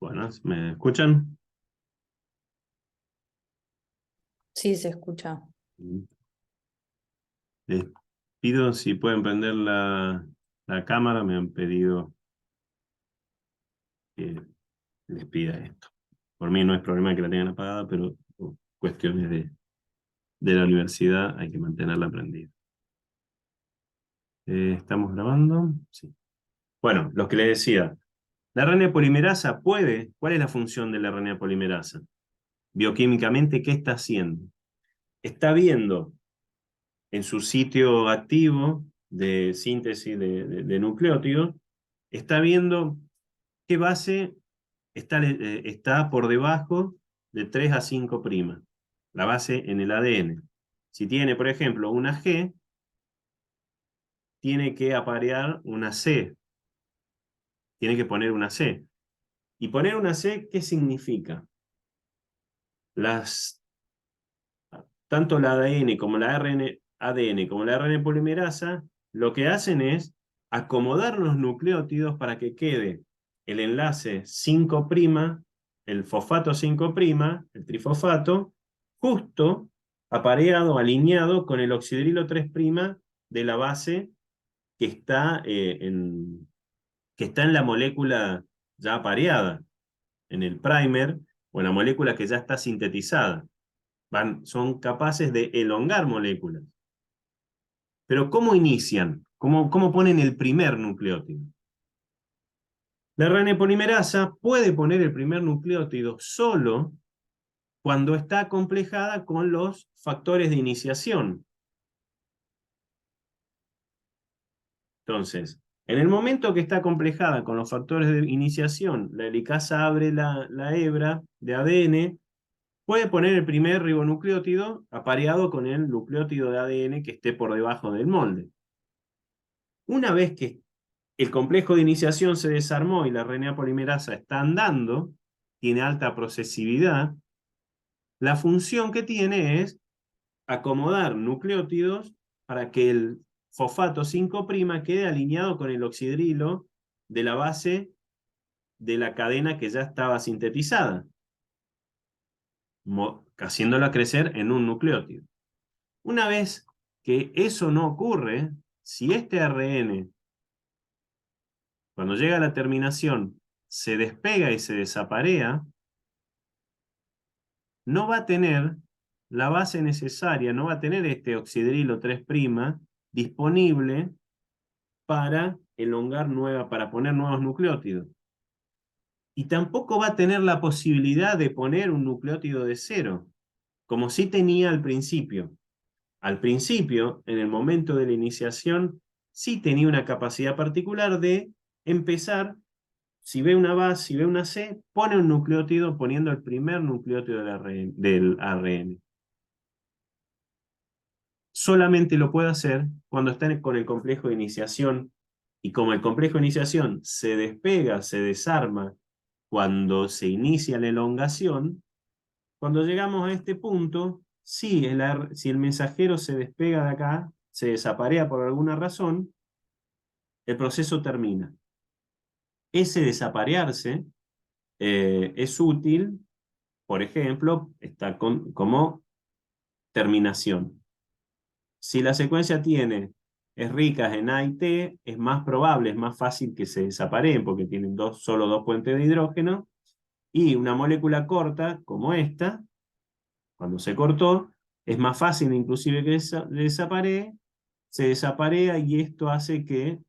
Buenas, ¿me escuchan? Sí, se escucha. Les pido si pueden prender la cámara, me han pedido que les pida esto. Por mí no es problema que la tengan apagada, pero por cuestiones de la universidad hay que mantenerla prendida. ¿Estamos grabando? Sí. Bueno, lo que les decía, la RNA polimerasa puede, ¿cuál es la función de la RNA polimerasa? Bioquímicamente, ¿qué está haciendo? Está viendo en su sitio activo de síntesis de nucleótidos, está viendo qué base está por debajo de 3 a 5', la base en el ADN. Si tiene, por ejemplo, una G, tiene que aparear una C, tiene que poner una C. Y poner una C, ¿qué significa? Tanto la ADN como la ADN como la RNA polimerasa lo que hacen es acomodar los nucleótidos para que quede el enlace 5', el fosfato 5', el trifosfato, justo apareado, alineado con el oxidrilo 3' de la base que está, que está en la molécula ya apareada, en el primer, o en la molécula que ya está sintetizada. Son capaces de elongar moléculas. Pero ¿cómo inician? ¿Cómo ponen el primer nucleótido? La RNA polimerasa puede poner el primer nucleótido solo cuando está acomplejada con los factores de iniciación. Entonces, en el momento que está acomplejada con los factores de iniciación, la helicasa abre la hebra de ADN, puede poner el primer ribonucleótido apareado con el nucleótido de ADN que esté por debajo del molde. Una vez que el complejo de iniciación se desarmó y la RNA polimerasa está andando, tiene alta procesividad, la función que tiene es acomodar nucleótidos para que el fosfato 5' quede alineado con el oxidrilo de la base de la cadena que ya estaba sintetizada, haciéndola crecer en un nucleótido. Una vez que eso no ocurre, si este ARN, cuando llega a la terminación, se despega y se desaparea, no va a tener la base necesaria, no va a tener este oxidrilo 3' disponible para elongar para poner nuevos nucleótidos. Y tampoco va a tener la posibilidad de poner un nucleótido de cero, como sí tenía al principio. Al principio, en el momento de la iniciación, sí tenía una capacidad particular de empezar, si ve una base, si ve una C, pone un nucleótido poniendo el primer nucleótido del ARN. Solamente lo puede hacer cuando está con el complejo de iniciación, y como el complejo de iniciación se despega, se desarma cuando se inicia la elongación, cuando llegamos a este punto, si el mensajero se despega de acá, se desaparea por alguna razón, el proceso termina. Ese desaparearse es útil, por ejemplo, está como terminación. Si la secuencia es rica en A y T, es más probable, es más fácil que se desapareen porque tienen solo dos puentes de hidrógeno, y una molécula corta como esta, cuando se cortó, es más fácil inclusive que se desaparea, y esto hace que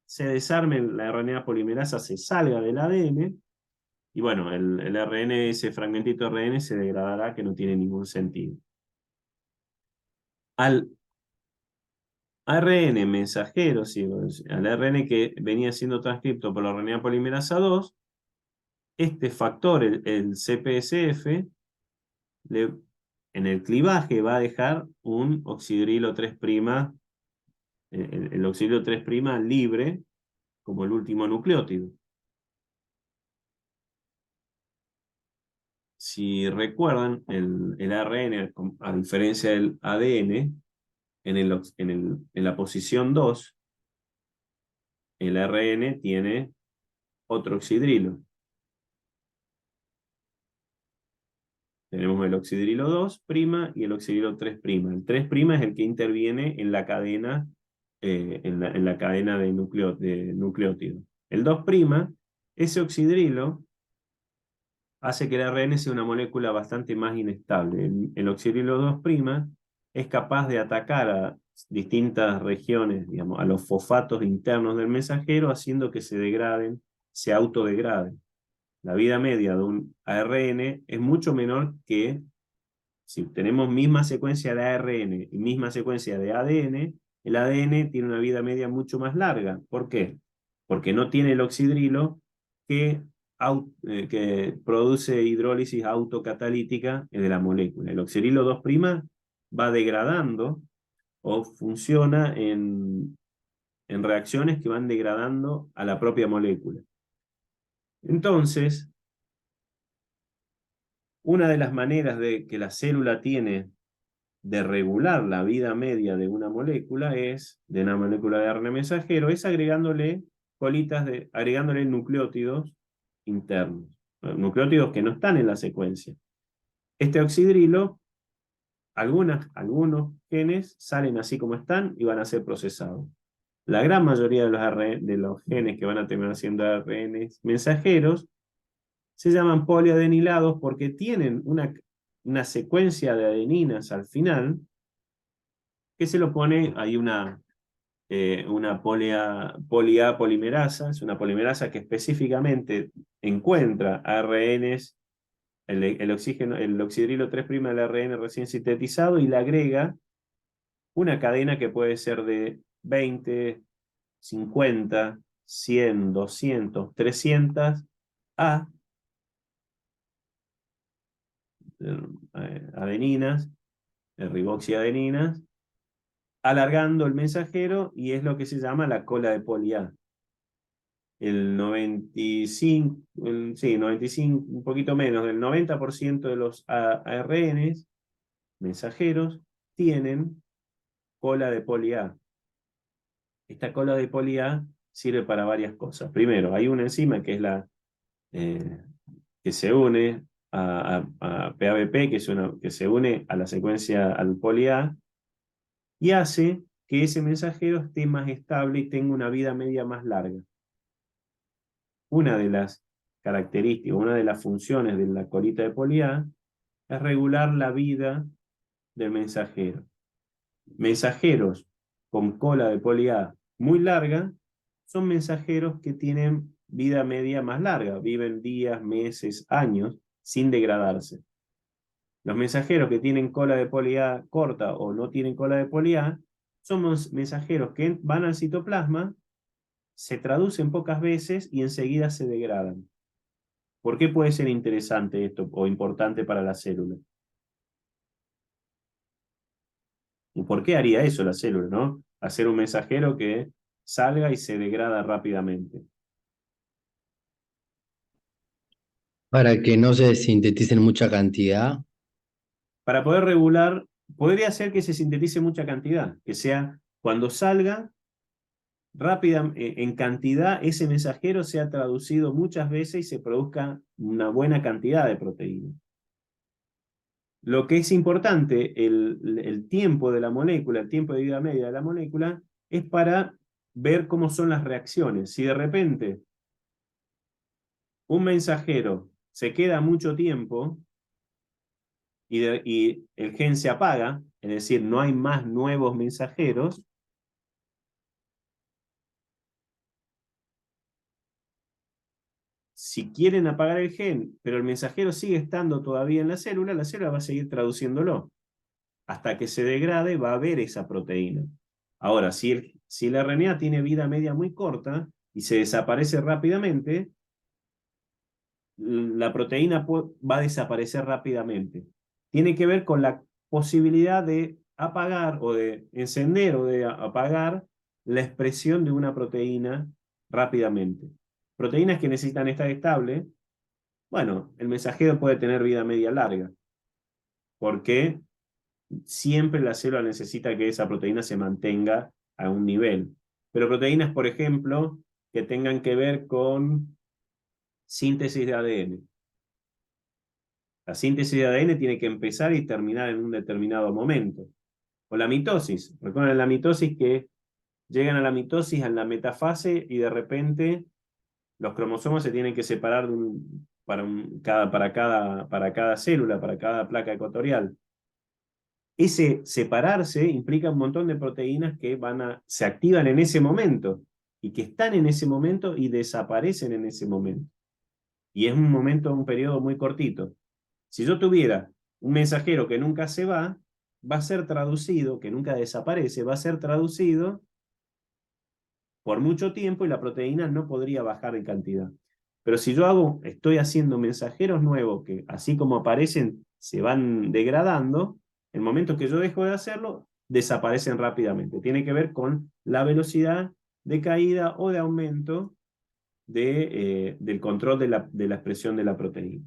se desarme la RNA polimerasa, se salga del ADN, y bueno, el RN, ese fragmentito de RN se degradará, que no tiene ningún sentido. Al ARN mensajero, sí, al ARN que venía siendo transcripto por la RNA polimerasa 2, este factor, el CPSF, en el clivaje va a dejar un oxidrilo 3', el oxidrilo 3' libre, como el último nucleótido. Si recuerdan, el ARN, a diferencia del ADN, en la posición 2, el ARN tiene otro oxidrilo. Tenemos el oxidrilo 2' y el oxidrilo 3'. El 3' es el que interviene en la cadena, en la cadena de nucleótidos. El 2', ese oxidrilo hace que el ARN sea una molécula bastante más inestable. El oxidrilo 2' es capaz de atacar a distintas regiones, digamos, a los fosfatos internos del mensajero, haciendo que se degraden, se autodegraden. La vida media de un ARN es mucho menor que si tenemos misma secuencia de ARN y misma secuencia de ADN, el ADN tiene una vida media mucho más larga. ¿Por qué? Porque no tiene el oxidrilo que produce hidrólisis autocatalítica de la molécula. El oxidrilo 2' va degradando o funciona en reacciones que van degradando a la propia molécula. Entonces, una de las maneras de que la célula tiene de regular la vida media de una molécula de una molécula de ARN mensajero, es agregándole agregándole nucleótidos internos, nucleótidos que no están en la secuencia. Este oxidrilo, algunos genes salen así como están y van a ser procesados. La gran mayoría de los genes que van a terminar siendo ARN mensajeros se llaman poliadenilados porque tienen una secuencia de adeninas al final que se lo pone, hay una polimerasa, es una polimerasa que específicamente encuentra ARNs, el oxidrilo 3' del ARN recién sintetizado y le agrega una cadena que puede ser de 20, 50, 100, 200, 300 A adeninas, riboxiadeninas, alargando el mensajero y es lo que se llama la cola de poli A. El 95, sí, 95, un poquito menos, del 90% de los ARNs mensajeros tienen cola de poli A. Esta cola de poli A sirve para varias cosas. Primero, hay una enzima que es eh, que se une a PABP, que se une a la secuencia al poli A, y hace que ese mensajero esté más estable y tenga una vida media más larga. Una de las características, una de las funciones de la colita de poli A es regular la vida del mensajero. Mensajeros con cola de poli A muy larga son mensajeros que tienen vida media más larga, viven días, meses, años sin degradarse. Los mensajeros que tienen cola de poli A corta o no tienen cola de poli A son mensajeros que van al citoplasma, se traducen pocas veces y enseguida se degradan. ¿Por qué puede ser interesante esto o importante para la célula? ¿Y por qué haría eso la célula, no? Hacer un mensajero que salga y se degrada rápidamente. Para que no se sintetice en mucha cantidad. Para poder regular, podría ser que se sintetice mucha cantidad, que sea cuando salga rápida, en cantidad, ese mensajero sea traducido muchas veces y se produzca una buena cantidad de proteína. Lo que es importante, el tiempo de la molécula, el tiempo de vida media de la molécula, es para ver cómo son las reacciones. Si de repente un mensajero se queda mucho tiempo y el gen se apaga, es decir, no hay más nuevos mensajeros, si quieren apagar el gen, pero el mensajero sigue estando todavía en la célula va a seguir traduciéndolo. Hasta que se degrade va a haber esa proteína. Ahora, si el RNA tiene vida media muy corta y se desaparece rápidamente, la proteína va a desaparecer rápidamente. Tiene que ver con la posibilidad de apagar o de encender o de apagar la expresión de una proteína rápidamente. Proteínas que necesitan estar estable, bueno, el mensajero puede tener vida media larga, porque siempre la célula necesita que esa proteína se mantenga a un nivel. Pero proteínas, por ejemplo, que tengan que ver con síntesis de ADN. La síntesis de ADN tiene que empezar y terminar en un determinado momento. O la mitosis. Recuerden la mitosis que llegan a la mitosis, a la metafase, y de repente los cromosomas se tienen que separar para cada célula, para cada placa ecuatorial. Ese separarse implica un montón de proteínas que se activan en ese momento, y que están en ese momento y desaparecen en ese momento. Y es un periodo muy cortito. Si yo tuviera un mensajero que nunca se va a ser traducido, que nunca desaparece, va a ser traducido por mucho tiempo y la proteína no podría bajar en cantidad. Pero si yo estoy haciendo mensajeros nuevos que así como aparecen se van degradando, el momento que yo dejo de hacerlo, desaparecen rápidamente. Tiene que ver con la velocidad de caída o de aumento del control de la expresión de la proteína.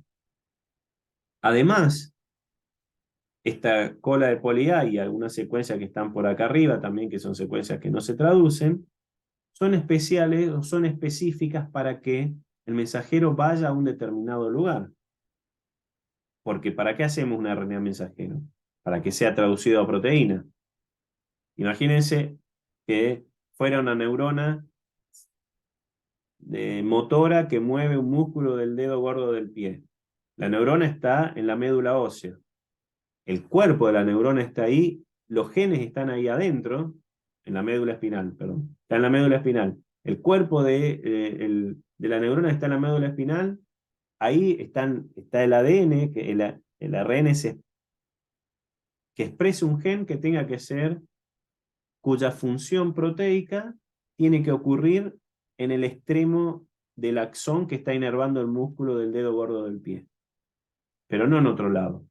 Además, esta cola de poli-A y algunas secuencias que están por acá arriba también, que son secuencias que no se traducen, son especiales o son específicas para que el mensajero vaya a un determinado lugar. Porque ¿para qué hacemos un RNA mensajero? Para que sea traducido a proteína. Imagínense que fuera una neurona motora que mueve un músculo del dedo gordo del pie. La neurona está en la médula ósea. El cuerpo de la neurona está ahí, los genes están ahí adentro, en la médula espinal, perdón. Está en la médula espinal. El cuerpo de la neurona está en la médula espinal. Ahí está el ADN, el ARN que expresa un gen que tenga que ser, cuya función proteica tiene que ocurrir en el extremo del axón que está inervando el músculo del dedo gordo del pie. Pero no en otro lado.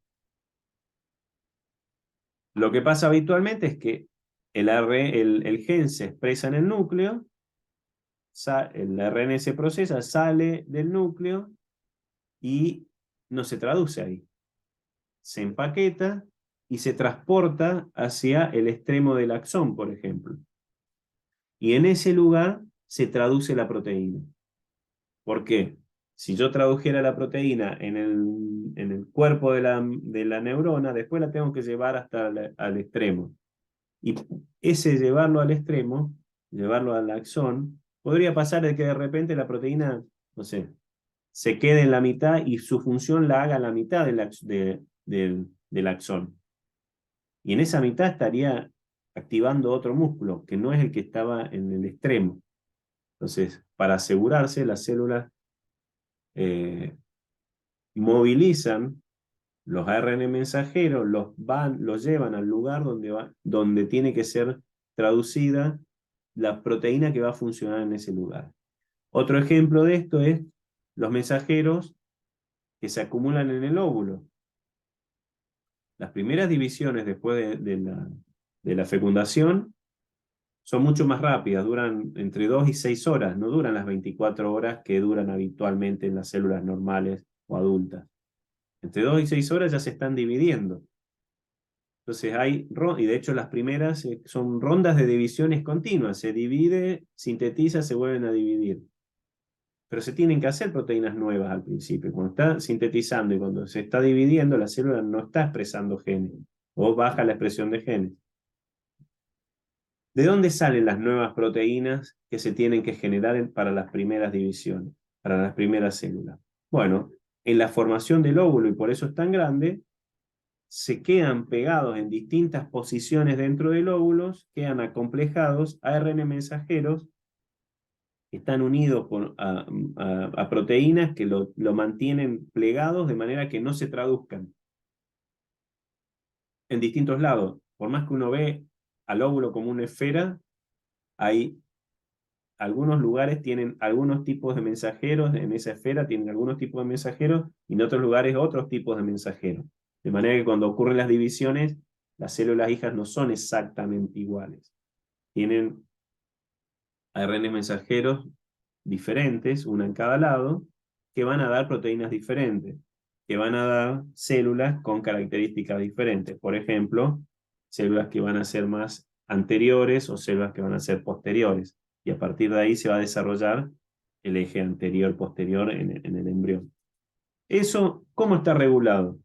Lo que pasa habitualmente es que el gen se expresa en el núcleo, el ARN se procesa, sale del núcleo y no se traduce ahí. Se empaqueta y se transporta hacia el extremo del axón, por ejemplo. Y en ese lugar se traduce la proteína. ¿Por qué? Si yo tradujera la proteína en el cuerpo de la neurona, después la tengo que llevar hasta al extremo. Y ese llevarlo al extremo, llevarlo al axón, podría pasar de que de repente la proteína, no sé, se quede en la mitad y su función la haga a la mitad del axón. Y en esa mitad estaría activando otro músculo, que no es el que estaba en el extremo. Entonces, para asegurarse, las células movilizan los ARN mensajeros, los llevan al lugar donde tiene que ser traducida la proteína que va a funcionar en ese lugar. Otro ejemplo de esto es los mensajeros que se acumulan en el óvulo. Las primeras divisiones después de la fecundación son mucho más rápidas, duran entre 2 y 6 horas, no duran las 24 horas que duran habitualmente en las células normales o adultas. Entre 2 y 6 horas ya se están dividiendo. Entonces y de hecho las primeras son rondas de divisiones continuas, se divide, sintetiza, se vuelven a dividir. Pero se tienen que hacer proteínas nuevas al principio. Cuando está sintetizando y cuando se está dividiendo, la célula no está expresando genes, o baja la expresión de genes. ¿De dónde salen las nuevas proteínas que se tienen que generar para las primeras divisiones, para las primeras células? Bueno, en la formación del óvulo, y por eso es tan grande, se quedan pegados en distintas posiciones dentro del óvulo, quedan acomplejados ARN mensajeros que están unidos a proteínas que lo mantienen plegados de manera que no se traduzcan en distintos lados. Por más que uno ve al óvulo como una esfera, algunos lugares tienen algunos tipos de mensajeros, en esa esfera tienen algunos tipos de mensajeros, y en otros lugares otros tipos de mensajeros. De manera que cuando ocurren las divisiones, las células hijas no son exactamente iguales. Tienen ARN mensajeros diferentes, una en cada lado, que van a dar proteínas diferentes, que van a dar células con características diferentes. Por ejemplo, células que van a ser más anteriores o células que van a ser posteriores. Y a partir de ahí se va a desarrollar el eje anterior-posterior en el embrión. Eso, ¿cómo está regulado?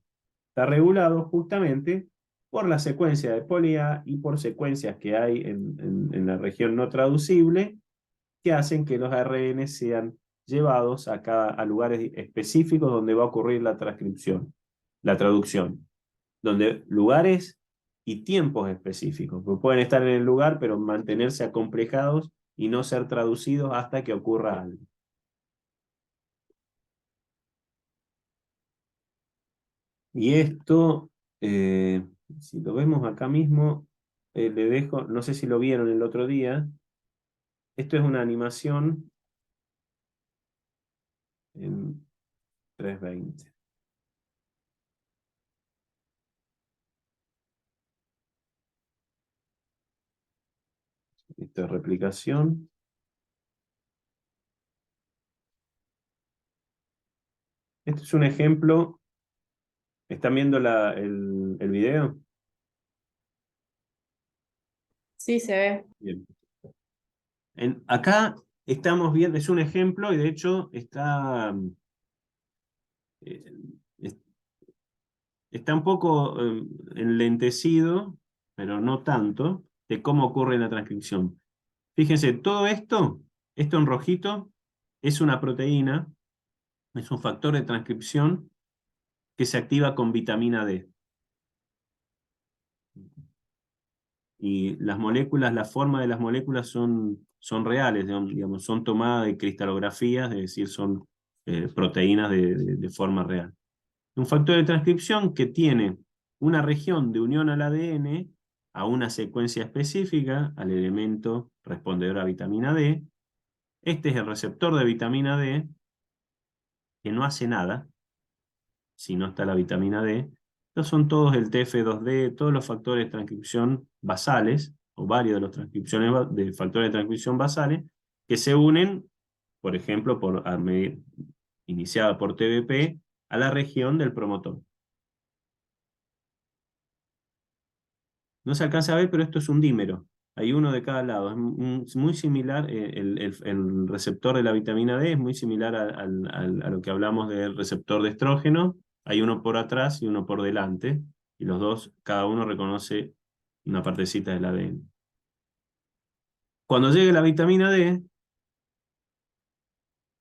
Está regulado justamente por la secuencia de poli A y por secuencias que hay en la región no traducible que hacen que los ARN sean llevados a lugares específicos donde va a ocurrir la transcripción, la traducción, donde lugares y tiempos específicos, que pueden estar en el lugar pero mantenerse acomplejados y no ser traducidos hasta que ocurra algo. Y esto, si lo vemos acá mismo, le dejo, no sé si lo vieron el otro día, esto es una animación en 320. Esto es replicación. Este es un ejemplo. ¿Están viendo el video? Sí, se ve. Bien. Acá estamos viendo, es un ejemplo y de hecho está, eh, es- está un poco enlentecido, pero no tanto, de cómo ocurre la transcripción. Fíjense, todo esto en rojito, es una proteína, es un factor de transcripción que se activa con vitamina D. Y las moléculas, la forma de las moléculas son reales, digamos, son tomadas de cristalografías, es decir, son proteínas de forma real. Un factor de transcripción que tiene una región de unión al ADN, a una secuencia específica, al elemento respondedor a vitamina D. Este es el receptor de vitamina D, que no hace nada si no está la vitamina D. Estos son todos el TF2D, todos los factores de transcripción basales, o varios de los de factores de transcripción basales, que se unen, por ejemplo, iniciada por TBP, a la región del promotor. No se alcanza a ver, pero esto es un dímero. Hay uno de cada lado. Es muy similar, el receptor de la vitamina D es muy similar a lo que hablamos del receptor de estrógeno. Hay uno por atrás y uno por delante, y los dos, cada uno reconoce una partecita del ADN. Cuando llegue la vitamina D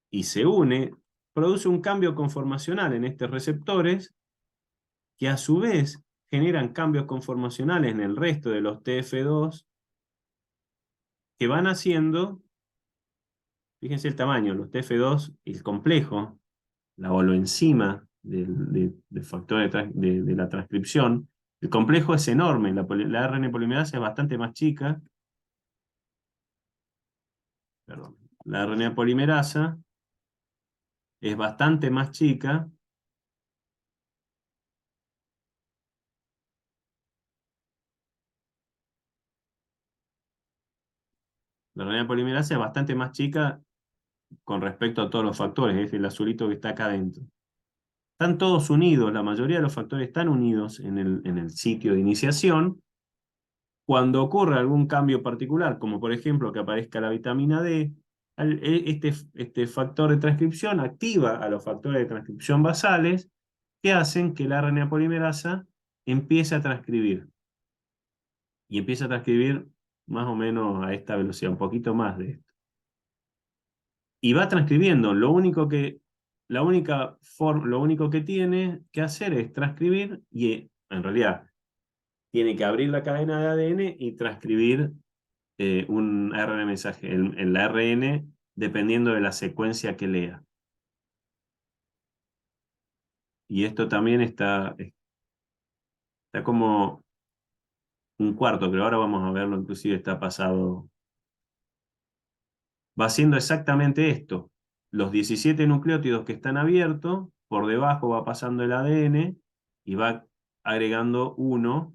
y se une, produce un cambio conformacional en estos receptores, que a su vez generan cambios conformacionales en el resto de los TF2, que van haciendo. Fíjense el tamaño, los TF2, el complejo, la holoenzima del factor de la transcripción, el complejo es enorme, la ARN polimerasa es bastante más chica, perdón, la RNA polimerasa es bastante más chica, la RNA polimerasa es bastante más chica con respecto a todos los factores, es el azulito que está acá adentro. Están todos unidos, la mayoría de los factores están unidos en el sitio de iniciación. Cuando ocurre algún cambio particular, como por ejemplo que aparezca la vitamina D, este factor de transcripción activa a los factores de transcripción basales que hacen que la RNA polimerasa empiece a transcribir. Y empieza a transcribir más o menos a esta velocidad, un poquito más de esto. Y va transcribiendo, lo único que tiene que hacer es transcribir y en realidad tiene que abrir la cadena de ADN y transcribir un ARN mensaje, el ARN dependiendo de la secuencia que lea. Y esto también está como un cuarto, pero ahora vamos a verlo, inclusive está pasado. Va haciendo exactamente esto. Los 17 nucleótidos que están abiertos, por debajo va pasando el ADN y va agregando uno.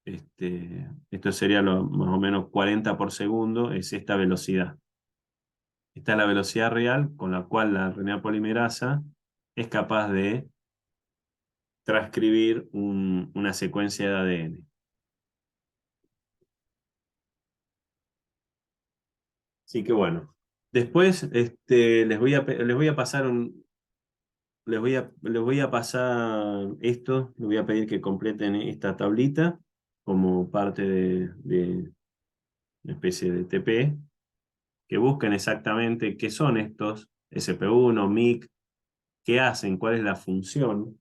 Esto sería más o menos 40 por segundo, es esta velocidad. Esta es la velocidad real con la cual la RNA polimerasa es capaz de transcribir una secuencia de ADN. Así que bueno, Después les voy a pasar les voy a pasar esto, les voy a pedir que completen esta tablita como parte de una especie de TP, que busquen exactamente qué son estos SP1, MIC, qué hacen, cuál es la función,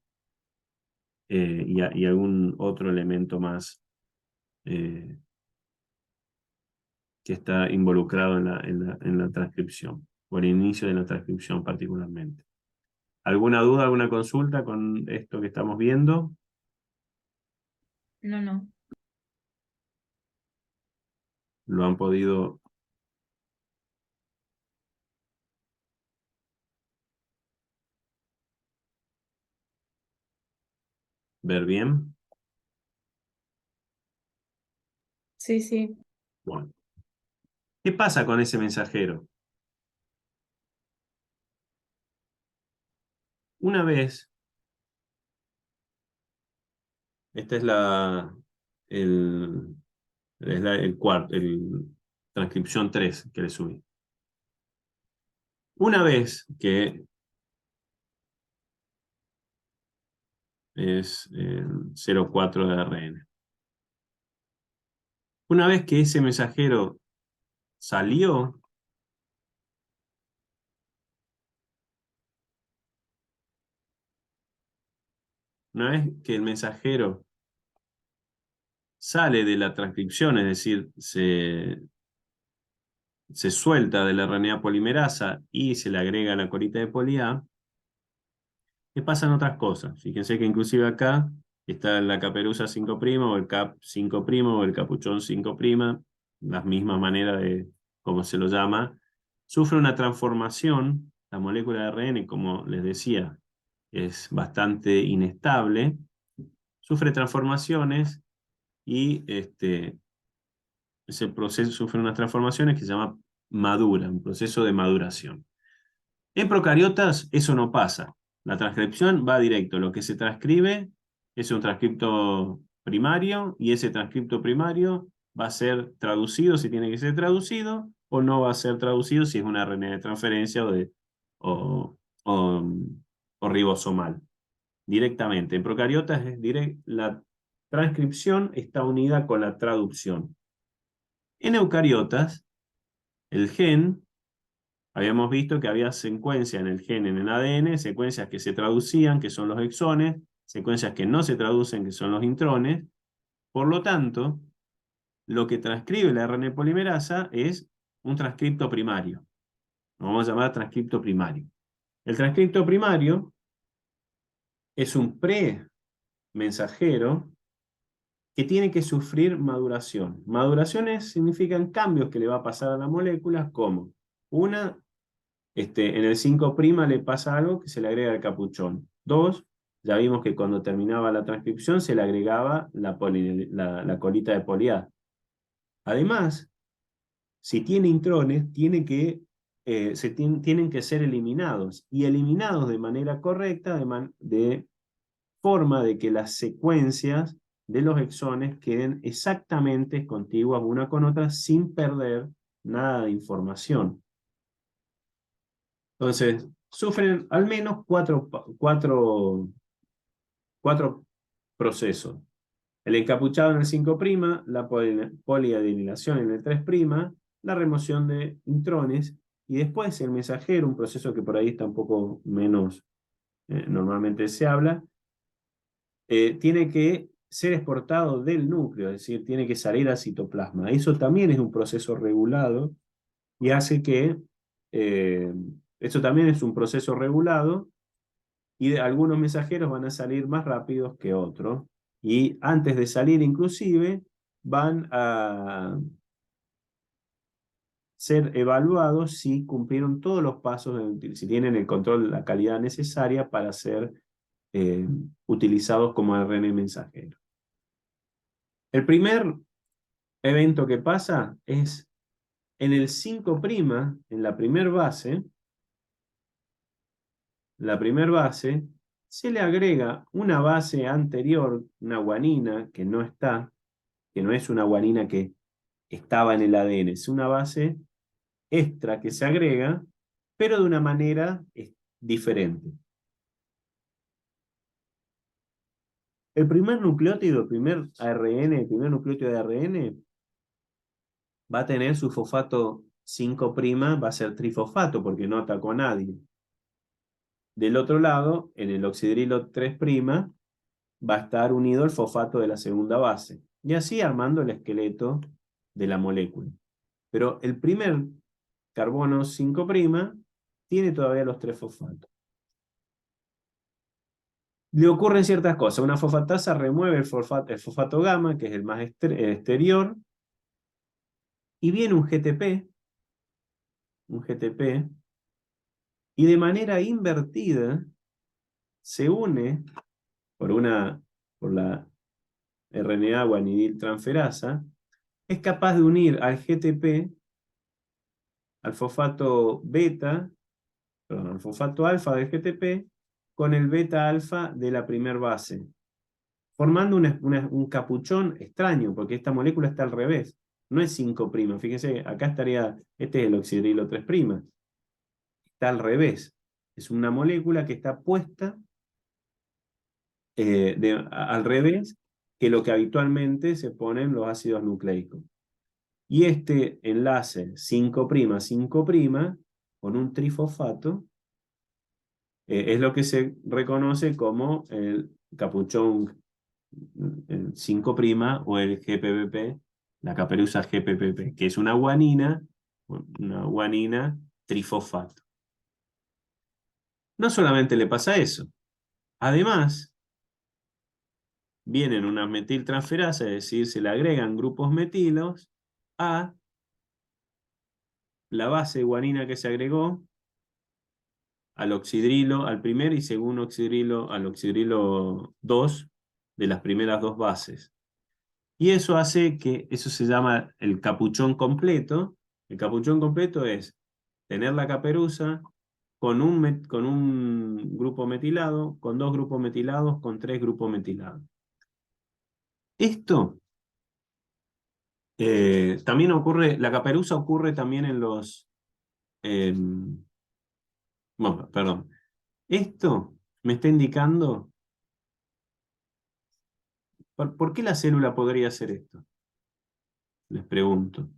y algún otro elemento más eh, que está involucrado en la transcripción, o el inicio de la transcripción particularmente. ¿Alguna duda, alguna consulta con esto que estamos viendo? No, no. ¿Lo han podido ver bien? Sí, sí. Bueno, ¿qué pasa con ese mensajero? Una vez, esta es el, el transcripción 3 que le subí. Una vez que es el 04 de ARN. Una vez que ese mensajero salió, una vez que el mensajero sale de la transcripción, es decir, se suelta de la RNA polimerasa y se le agrega la colita de poli A, que pasan otras cosas. Fíjense que inclusive acá está la caperuza 5' o el cap 5' o el capuchón 5', las mismas maneras de cómo se lo llama. Sufre una transformación, la molécula de ARN, como les decía, es bastante inestable, sufre transformaciones y ese proceso sufre unas transformaciones que se llama madura, un proceso de maduración. En procariotas eso no pasa. La transcripción va directo. Lo que se transcribe es un transcripto primario y ese transcripto primario va a ser traducido si tiene que ser traducido o no va a ser traducido si es una RNA de transferencia o, o, o ribosomal. Directamente. En procariotas la transcripción está unida con la traducción. En eucariotas, el gen, habíamos visto que había secuencias en el gen, en el ADN, secuencias que se traducían, que son los exones, secuencias que no se traducen, que son los intrones. Por lo tanto, lo que transcribe la RNA polimerasa es un transcripto primario. Lo vamos a llamar transcripto primario. El transcripto primario es un pre-mensajero que tiene que sufrir maduración. Maduraciones significan cambios que le va a pasar a la molécula, como una, en el 5' le pasa algo que se le agrega el capuchón. Dos, ya vimos que cuando terminaba la transcripción se le agregaba la colita de poli A. Además, si tiene intrones, tienen que ser eliminados, y eliminados de manera correcta, de forma de que las secuencias de los exones queden exactamente contiguas una con otra sin perder nada de información. Entonces, sufren al menos cuatro procesos. El encapuchado en el 5', la poliadinilación en el 3', la remoción de intrones, y después el mensajero, un proceso que por ahí está un poco menos, normalmente se habla, tiene que ser exportado del núcleo, es decir, tiene que salir al citoplasma. Eso también es un proceso regulado y hace que, eh, eso también es un proceso regulado, y algunos mensajeros van a salir más rápidos que otros, y antes de salir inclusive van a ser evaluados si cumplieron todos los pasos, si tienen el control de la calidad necesaria para ser utilizados como ARN mensajero. El primer evento que pasa es en el 5', en la primer base, se le agrega una base anterior, una guanina que no está, que no es una guanina que estaba en el ADN, es una base extra que se agrega, pero de una manera diferente. El primer nucleótido, el primer ARN, el primer nucleótido de ARN, va a tener su fosfato 5', va a ser trifosfato, porque no atacó a nadie. Del otro lado, en el oxidrilo 3', va a estar unido el fosfato de la segunda base. Y así armando el esqueleto de la molécula. Pero el primer carbono 5' tiene todavía los 3 fosfatos. Le ocurren ciertas cosas. Una fosfatasa remueve el fosfato gamma, que es el más exterior, y viene un GTP, y de manera invertida se une por la RNA guanidiltransferasa, es capaz de unir al GTP, al fosfato beta, perdón, al fosfato alfa del GTP, con el beta alfa de la primer base, formando un capuchón extraño, porque esta molécula está al revés. No es 5'. Fíjense, acá estaría, este es el oxidrilo 3'. Está al revés. Es una molécula que está puesta al revés que lo que habitualmente se ponen los ácidos nucleicos. Y este enlace 5', con un trifosfato, es lo que se reconoce como el capuchón 5' o el GPPP, la caperuza GPPP, que es una guanina trifosfato. No solamente le pasa eso, además vienen unas metiltransferasas, es decir, se le agregan grupos metilos a la base guanina que se agregó, al oxidrilo, al primer y segundo oxidrilo, al oxidrilo 2 de las primeras dos bases. Y eso hace que, eso se llama el capuchón completo. El capuchón completo es tener la caperuza con un grupo metilado, con dos grupos metilados, con tres grupos metilados. Esto también ocurre, la caperuza ocurre también en los... bueno, perdón. Esto me está indicando... ¿Por qué la célula podría hacer esto? Les pregunto.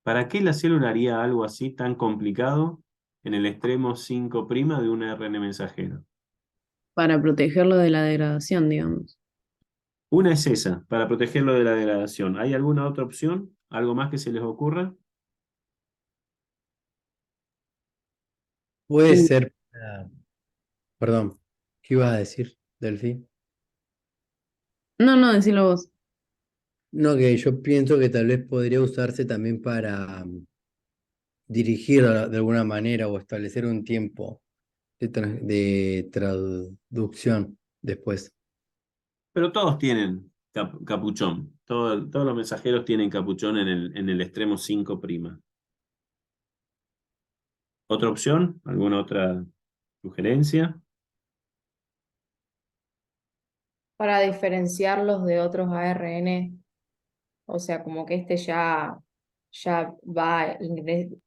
¿Para qué la célula haría algo así tan complicado en el extremo 5' de un ARN mensajero? Para protegerlo de la degradación, digamos. Una es esa, para protegerlo de la degradación. ¿Hay alguna otra opción? ¿Algo más que se les ocurra? Puede Y ser, perdón, ¿qué ibas a decir, Delphi? no, no, decilo vos. No, que yo pienso que tal vez podría usarse también para dirigir de alguna manera o establecer un tiempo de traducción después. Pero todos tienen capuchón. Todos los mensajeros tienen capuchón en el extremo 5'. ¿Otra opción? ¿Alguna otra sugerencia? Para diferenciarlos de otros ARN, o sea, como que este ya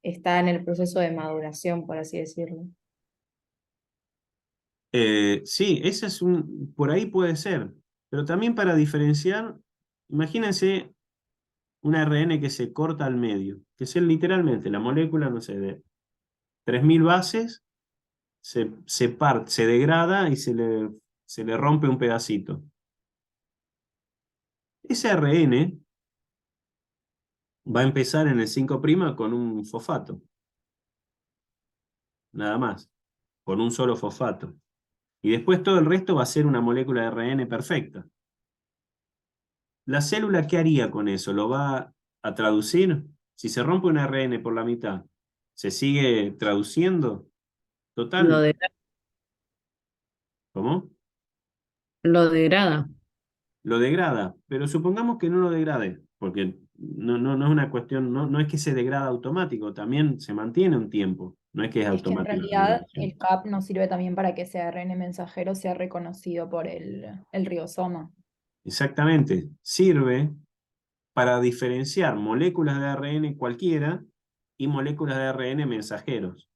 está en el proceso de maduración, por así decirlo. Sí, ese es por ahí puede ser. Pero también para diferenciar, imagínense un ARN que se corta al medio, que es literalmente la molécula, no sé, de 3000 bases, se degrada y se le rompe un pedacito. Ese ARN va a empezar en el 5' con un fosfato, nada más, con un solo fosfato. Y después todo el resto va a ser una molécula de ARN perfecta. ¿La célula qué haría con eso? ¿Lo va a traducir? Si se rompe un ARN por la mitad, ¿se sigue traduciendo? Lo, Total, de- ¿cómo? lo degrada. Lo degrada, pero supongamos que no lo degrade, porque no es una cuestión, no es que se degrada automático, también se mantiene un tiempo, no es que es Es que en automática la realidad degradación. el CAP nos sirve también para que ese ARN mensajero sea reconocido por el ribosoma. Exactamente, sirve para diferenciar moléculas de ARN cualquiera y moléculas de ARN mensajeros.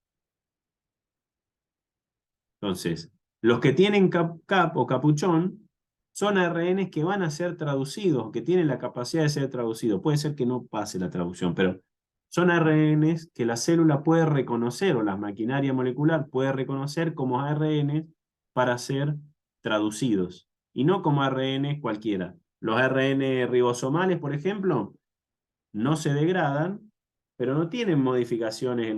Entonces, los que tienen cap o capuchón son ARNs que van a ser traducidos, que tienen la capacidad de ser traducidos. Puede ser que no pase la traducción, pero son ARNs que la célula puede reconocer, o la maquinaria molecular puede reconocer como ARNs para ser traducidos, y no como ARN cualquiera. Los ARN ribosomales, por ejemplo, no se degradan, pero no tienen modificaciones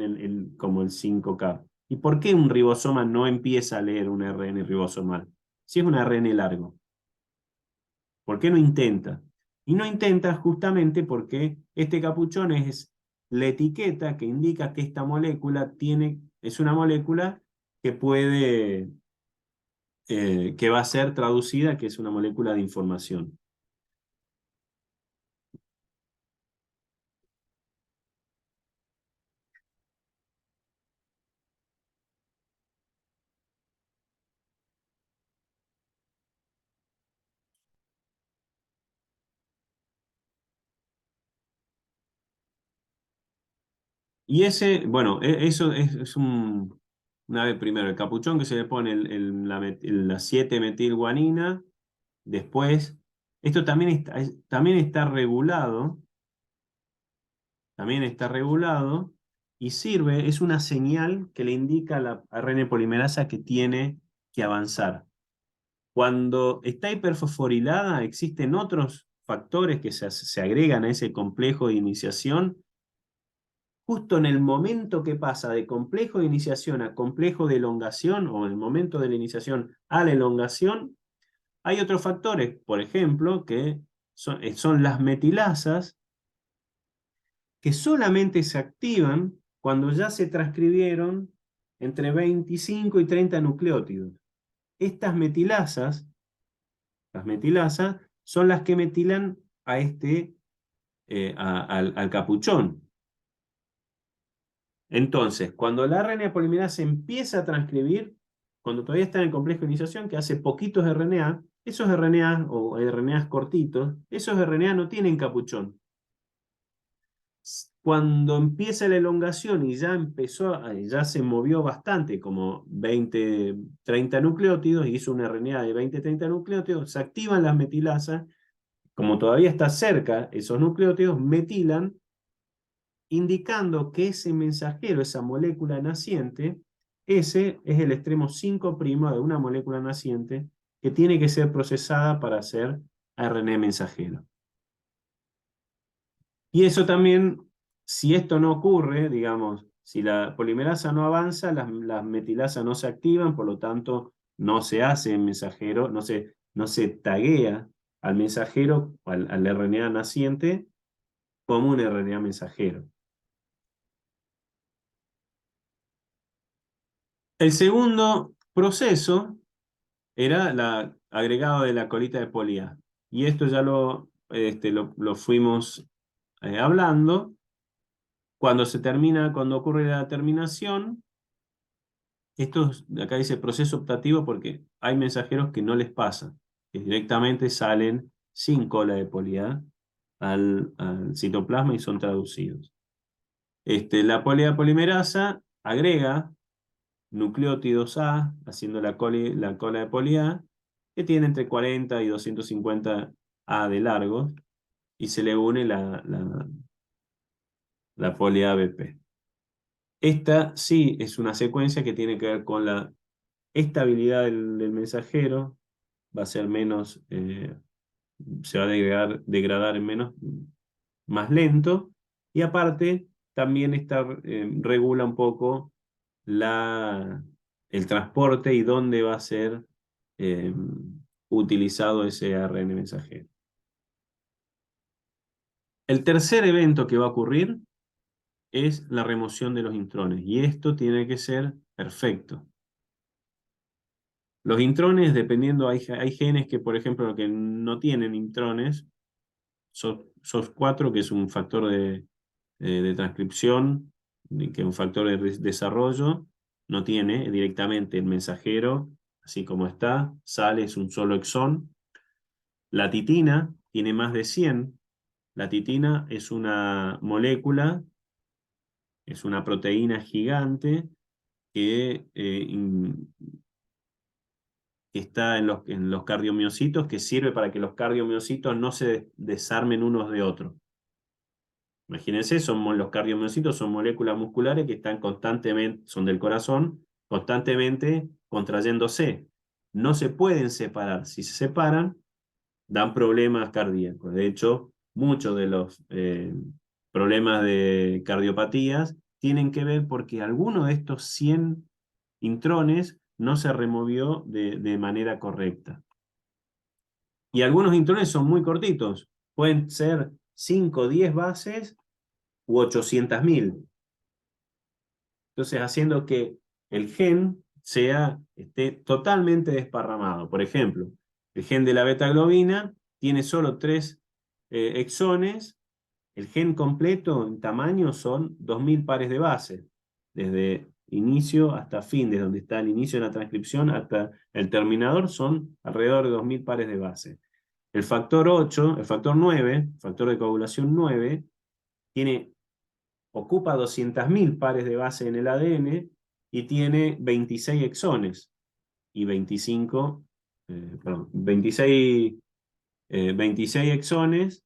como el 5K. ¿Y por qué un ribosoma no empieza a leer un ARN ribosomal? Si es un ARN largo. ¿Por qué no intenta? Y no intenta justamente porque este capuchón es la etiqueta que indica que esta molécula es una molécula que puede, que va a ser traducida, que es una molécula de información. Y ese, bueno, eso es una vez primero, el capuchón que se le pone la 7-metilguanina, después, esto también está regulado y sirve, es una señal que le indica a la ARN polimerasa que tiene que avanzar. Cuando está hiperfosforilada, existen otros factores que se agregan a ese complejo de iniciación. Justo en el momento que pasa de complejo de iniciación a complejo de elongación, o en el momento de la iniciación a la elongación, hay otros factores, por ejemplo, que son las metilasas, que solamente se activan cuando ya se transcribieron entre 25 y 30 nucleótidos. Estas las metilasas, son las que metilan al capuchón. Entonces, cuando la RNA polimerasa empieza a transcribir, cuando todavía está en el complejo de iniciación, que hace poquitos RNA, esos RNA o RNAs cortitos, esos RNA no tienen capuchón. Cuando empieza la elongación y ya se movió bastante, como 20, 30 nucleótidos, y hizo un RNA de 20, 30 nucleótidos, se activan las metilasas, como todavía está cerca esos nucleótidos, metilan, indicando que ese mensajero, esa molécula naciente, ese es el extremo 5' de una molécula naciente que tiene que ser procesada para hacer ARN mensajero. Y eso también, si esto no ocurre, digamos, si la polimerasa no avanza, las metilasas no se activan, por lo tanto no se hace mensajero, no se taguea al mensajero, al RNA naciente, como un RNA mensajero. El segundo proceso era el agregado de la colita de poli A. Y esto ya lo fuimos hablando. Cuando ocurre la terminación, acá dice proceso optativo porque hay mensajeros que no les pasa, que directamente salen sin cola de poli A al citoplasma y son traducidos. La polimerasa agrega nucleótidos A, haciendo la cola de poli A, que tiene entre 40 y 250 A de largo, y se le une la poli ABP. Esta sí es una secuencia que tiene que ver con la estabilidad del mensajero, va a ser menos, se va a degradar más lento, y aparte también regula un poco el transporte y dónde va a ser utilizado ese ARN mensajero. El tercer evento que va a ocurrir es la remoción de los intrones, y esto tiene que ser perfecto. Los intrones, dependiendo, hay genes que, por ejemplo, que no tienen intrones, SOS4, que es un factor de transcripción, que es un factor de desarrollo, no tiene directamente el mensajero, así como sale, es un solo exón. La titina tiene más de 100, La titina es una molécula, es una proteína gigante que está en los cardiomiocitos, que sirve para que los cardiomiocitos no se desarmen unos de otros. Imagínense, los cardiomiocitos son moléculas musculares que están constantemente, son del corazón, constantemente contrayéndose. No se pueden separar. Si se separan, dan problemas cardíacos. De hecho, muchos de los problemas de cardiopatías tienen que ver porque alguno de estos 100 intrones no se removió de manera correcta. Y algunos intrones son muy cortitos. Pueden ser 5 o 10 bases u 800.000. Entonces, haciendo que el gen esté totalmente desparramado. Por ejemplo, el gen de la beta-globina tiene solo 3 exones. El gen completo en tamaño son 2000 pares de bases, desde inicio hasta fin, desde donde está el inicio de la transcripción hasta el terminador, son alrededor de 2000 pares de bases. El factor 8, el factor 9, factor de coagulación 9, ocupa 200.000 pares de base en el ADN y tiene 26 exones y 26 exones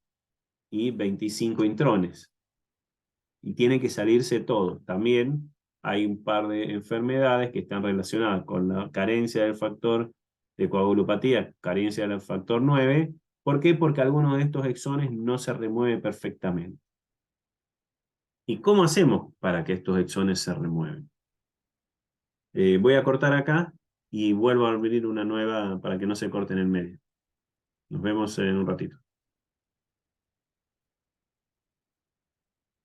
y 25 intrones. Y tiene que salirse todo. También hay un par de enfermedades que están relacionadas con la carencia del factor de coagulopatía, carencia del factor 9. ¿Por qué? Porque algunos de estos exones no se remueven perfectamente. ¿Y cómo hacemos para que estos exones se remueven? Voy a cortar acá y vuelvo a abrir una nueva para que no se corte en el medio. Nos vemos en un ratito.